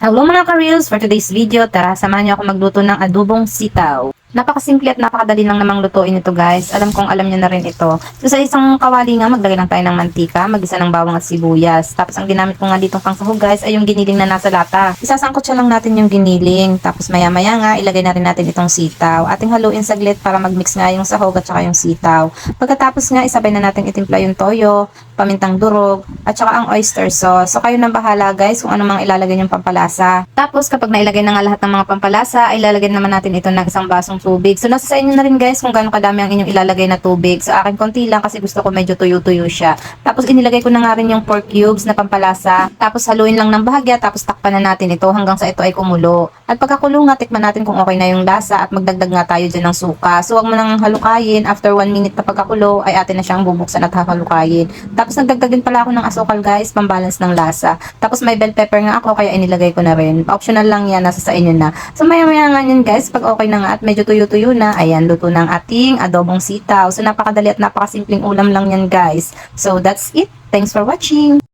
Hello mga ka-reels! For today's video, tara samahan niyo ako magluto ng adobong sitaw. Napakasimple at napakadali lang namang lutuin ito guys. Alam kong alam niyo na rin ito. So sa isang kawali nga, maglagay lang tayo ng mantika, mag-isa ng bawang at sibuyas. Tapos ang ginamit ko nga dito pang sahog guys ay yung giniling na nasa lata. Isasangkot siya lang natin yung giniling. Tapos maya maya nga, ilagay na rin natin itong sitaw. Ating haluin saglit para mag-mix nga yung sahog at saka yung sitaw. Pagkatapos nga, isabay na natin itimpla yung toyo, pamintang durog, at saka ang oyster sauce. So kayo nang bahala guys kung ano mang ilalagay yung pampalasa. Tapos kapag nailagay na nga lahat ng mga pampalasa, ay ilalagay naman natin ito ng isang basong tubig. So nasa sa inyo na rin guys kung gaano kadami ang inyong ilalagay na tubig. Sa akin konti lang kasi gusto ko medyo tuyo-tuyo siya. Tapos inilagay ko na nga rin yung pork cubes na pampalasa. Tapos haluin lang ng bahagya tapos takpan na natin ito hanggang sa ito ay kumulo. At pagkakulo nga, tikman natin kung okay na yung lasa at magdagdag nga tayo dyan ng suka. So wag mo nang halukayin. After 1 minute na pagkakulo ay atin na siyang bubuksan at halukayin. Tapos nagdagdag din pala ako ng asukal guys, pambalance ng lasa. Tapos may bell pepper nga ako kaya inilagay ko na rin. Optional lang yan, nasa sa inyo na. So maya maya nga yan guys, pag okay na nga at medyo tuyo-tuyo na, ayan, luto ng ating adobong sitaw. So napakadali at napakasimpleng ulam lang yan guys. So that's it. Thanks for watching.